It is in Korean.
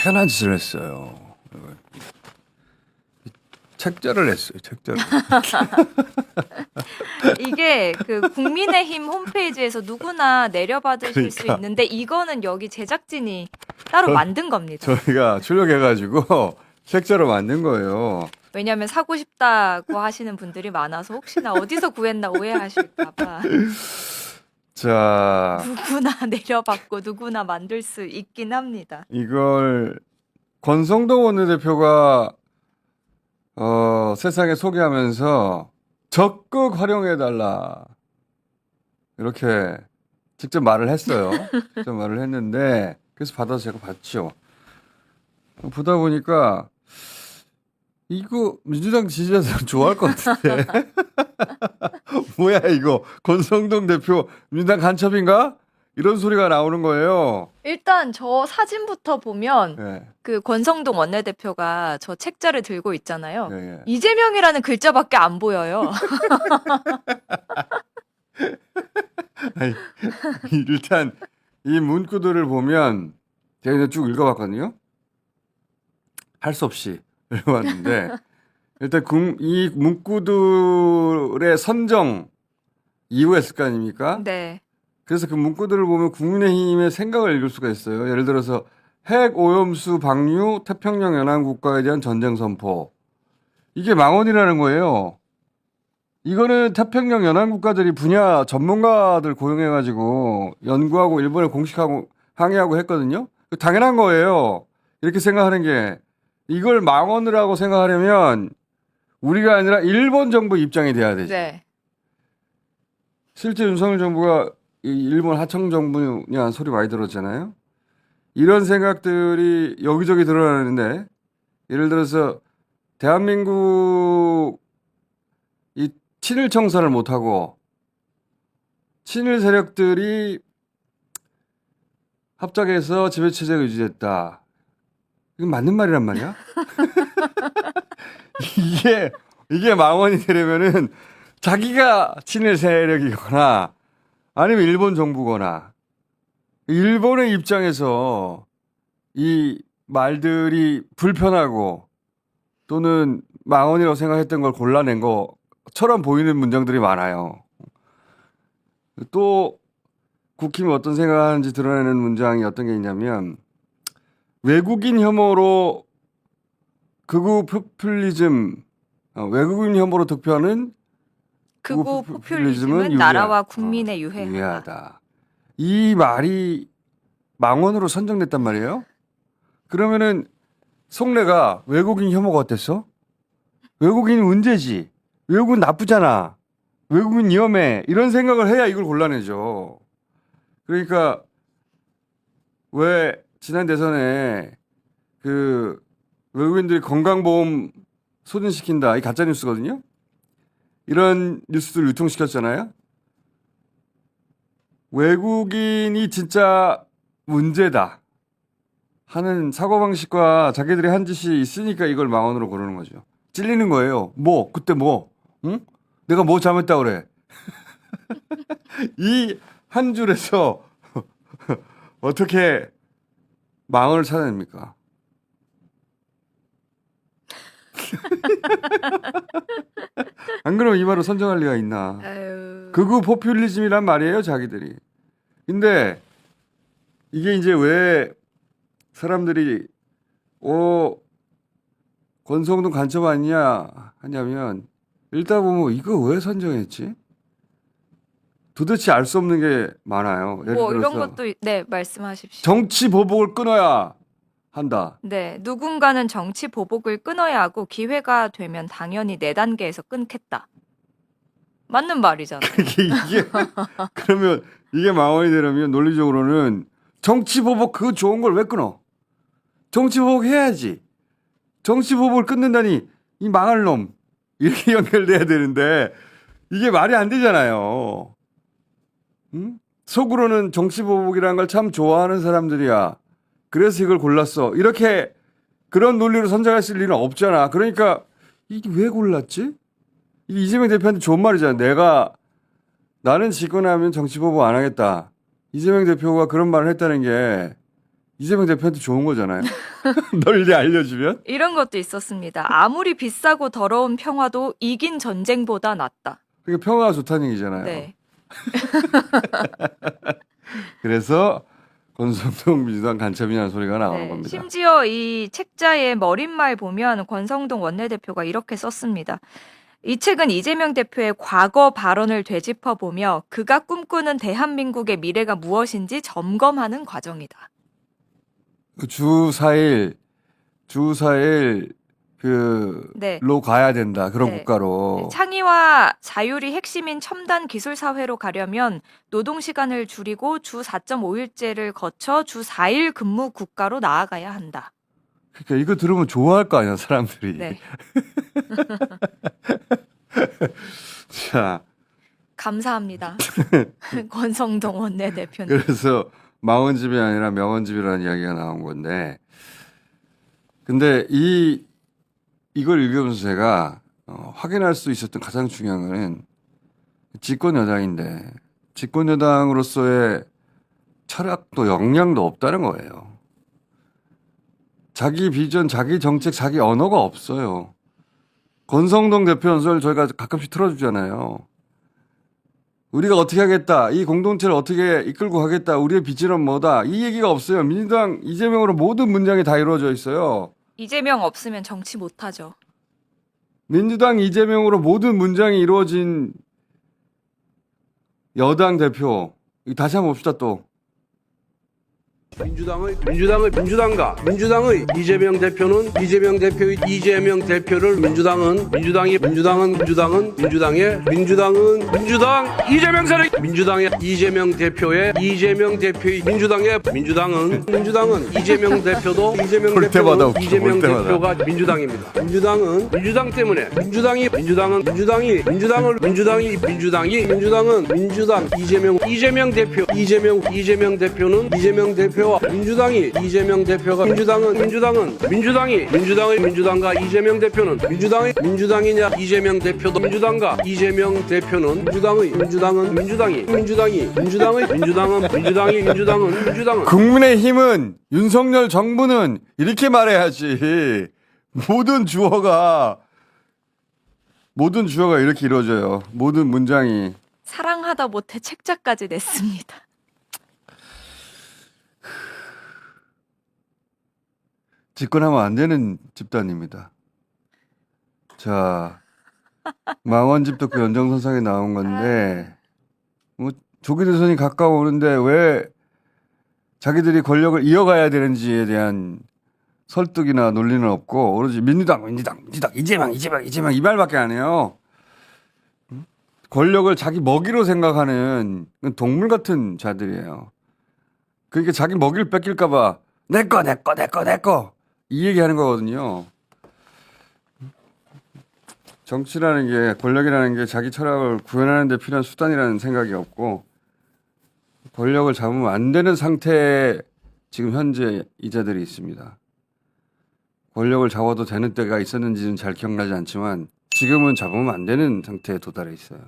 희한한 짓을 했어요. 책자를 냈어요. 책자를. 이게 그 국민의힘 홈페이지에서 누구나 내려받으실 수 그러니까. 있는데 이거는 여기 제작진이 따로 만든 겁니다. 저희가 출력해가지고 책자로 만든 거예요. 왜냐하면 사고 싶다고 하시는 분들이 많아서 혹시나 어디서 구했나 오해하실까봐 자, 누구나 내려받고 누구나 만들 수 있긴 합니다. 이걸 권성동 원내대표가 세상에 소개하면서 적극 활용해달라 이렇게 직접 말을 했어요. 직접 말을 했는데 그래서 받아서 제가 봤죠. 보다 보니까 이거 민주당 지지자들 좋아할 것 같은데 뭐야 이거 권성동 대표 민주당 간첩인가? 이런 소리가 나오는 거예요. 일단 저 사진부터 보면 예, 그 권성동 원내대표가 저 책자를 들고 있잖아요. 예, 예. 이재명이라는 글자밖에 안 보여요. 아니, 일단 이 문구들을 보면 제가 이제 쭉 읽어봤거든요. 할 수 없이 읽어봤는데 일단 이 문구들의 선정 이유가 있을 거 아닙니까? 네. 그래서 그 문구들을 보면 국민의힘의 생각을 읽을 수가 있어요. 예를 들어서 핵 오염수 방류 태평양 연안국가에 대한 전쟁 선포. 이게 망언이라는 거예요. 이거는 태평양 연안국가들이 분야 전문가들 고용해가지고 연구하고 일본에 공식하고 항의하고 했거든요. 당연한 거예요. 이렇게 생각하는 게 이걸 망언이라고 생각하려면 우리가 아니라 일본 정부 입장이 돼야 되지. 네. 실제 윤석열 정부가 이 일본 하청 정부냐는 소리 많이 들었잖아요. 이런 생각들이 여기저기 드러나는데 예를 들어서 대한민국 이 친일 청산을 못하고 친일 세력들이 합작해서 지배체제가 유지됐다. 이건 맞는 말이란 말이야? 이게 망언이 되려면은 자기가 친일 세력이거나 아니면 일본 정부거나 일본의 입장에서 이 말들이 불편하고 또는 망언이라고 생각했던 걸 골라낸 것처럼 보이는 문장들이 많아요. 또 국힘이 어떤 생각하는지 드러내는 문장이 어떤 게 있냐면 외국인 혐오로 극우 포퓰리즘 외국인 혐오로 득표하는 극우 포퓰리즘은 나라와 국민에 유해하다. 유해하다. 이 말이 망언으로 선정됐단 말이에요. 그러면은 속내가 외국인 혐오가 어땠어? 외국인 문제지. 외국인 나쁘잖아. 외국인 위험해. 이런 생각을 해야 이걸 골라내죠. 그러니까 왜 지난 대선에 그 외국인들이 건강보험 소진시킨다. 이 가짜 뉴스거든요. 이런 뉴스들 유통시켰잖아요. 외국인이 진짜 문제다 하는 사고방식과 자기들이 한 짓이 있으니까 이걸 망언으로 고르는 거죠. 찔리는 거예요. 뭐 그때 뭐 응? 내가 뭐 잘못했다 그래. 이 한 줄에서 어떻게 망언을 찾아냅니까? 안 그러면 이 말을 선정할 리가 있나? 아유. 극우 포퓰리즘이란 말이에요, 자기들이. 근데 이게 이제 왜 사람들이 권성동 간첩 아니냐 하냐면 읽다 보면 이거 왜 선정했지? 도대체 알 수 없는 게 많아요. 예를 뭐 이런 들어서 것도 네, 말씀하십시오. 정치 보복을 끊어야 한다. 네, 누군가는 정치 보복을 끊어야 하고 기회가 되면 당연히 네 단계에서 끊겠다. 맞는 말이잖아요. 이게 그러면 이게 망언이 되려면 논리적으로는 정치 보복 그 좋은 걸 왜 끊어? 정치 보복 해야지. 정치 보복을 끊는다니 이 망할 놈 이렇게 연결돼야 되는데 이게 말이 안 되잖아요. 응? 속으로는 정치 보복이라는 걸 참 좋아하는 사람들이야. 그래서 이걸 골랐어. 이렇게 그런 논리로 선정했을 리는 없잖아. 그러니까 이게 왜 골랐지? 이게 이재명 대표한테 좋은 말이잖아. 나는 집권하면 정치 보복 안 하겠다. 이재명 대표가 그런 말을 했다는 게 이재명 대표한테 좋은 거잖아요. 널리 알려주면. 이런 것도 있었습니다. 아무리 비싸고 더러운 평화도 이긴 전쟁보다 낫다. 그러니까 평화가 좋다는 얘기잖아요. 네. 그래서 권성동 민주당 간첩이라는 소리가 나오는 네. 겁니다. 심지어 이 책자의 머릿말 보면 권성동 원내대표가 이렇게 썼습니다. 이 책은 이재명 대표의 과거 발언을 되짚어보며 그가 꿈꾸는 대한민국의 미래가 무엇인지 점검하는 과정이다. 주 4일 네. 로 가야 된다. 그런 네. 국가로. 창의와 자율이 핵심인 첨단 기술 사회로 가려면 노동 시간을 줄이고 주 4.5일제를 거쳐 주 4일 근무 국가로 나아가야 한다. 그러니까 이거 들으면 좋아할 거 아니야, 사람들이. 네. 자, 감사합니다. 권성동 원내대표님. 그래서 망원집이 아니라 명원집이라는 이야기가 나온 건데, 근데 이걸 읽으면서 제가 확인할 수 있었던 가장 중요한 거는 집권 여당인데 집권 여당으로서의 철학도 역량도 없다는 거예요. 자기 비전, 자기 정책, 자기 언어가 없어요. 권성동 대표 연설 저희가 가끔씩 틀어주잖아요. 우리가 어떻게 하겠다. 이 공동체를 어떻게 이끌고 가겠다. 우리의 비전은 뭐다. 이 얘기가 없어요. 민주당 이재명으로 모든 문장이 다 이루어져 있어요. 이재명 없으면 정치 못하죠. 민주당 이재명으로 모든 문장이 이루어진 여당 대표. 이거 다시 한번 봅시다 또. 민주당과 민주당의 이재명 대표는 이재명 대표의 이재명 대표를 민주당의 이재명 세력 민주당의 이재명 대표의 민주당은 이재명 대표도 볼 때마다 웃겨, 이재명 볼 때마다. 대표가 민주당입니다. 민주당 때문에 민주당은 이재명 대표는 이재명 대표와 민주당이 이재명 대표가 민주당과 이재명 대표는 민주당이냐 이재명 대표도 민주당과 이재명 대표는 민주당은 국민의힘은 윤석열 정부는 이렇게 말해야지. 모든 주어가 이렇게 이루어져요. 모든 문장이. 사랑하다 못해 책자까지 냈습니다. 집권하면 안 되는 집단입니다. 자, 망원집도 그 연장선상에 나온 건데, 뭐 조기 대선이 가까워오는데 왜 자기들이 권력을 이어가야 되는지에 대한 설득이나 논리는 없고 오로지 민주당 이재명 이 말밖에 안 해요. 권력을 자기 먹이로 생각하는 동물 같은 자들이에요. 그러니까 자기 먹이를 뺏길까봐 내 거 이 얘기하는 거거든요. 정치라는 게, 권력이라는 게 자기 철학을 구현하는 데 필요한 수단이라는 생각이 없고 권력을 잡으면 안 되는 상태에 지금 현재 이자들이 있습니다. 권력을 잡아도 되는 때가 있었는지는 잘 기억나지 않지만 지금은 잡으면 안 되는 상태에 도달해 있어요.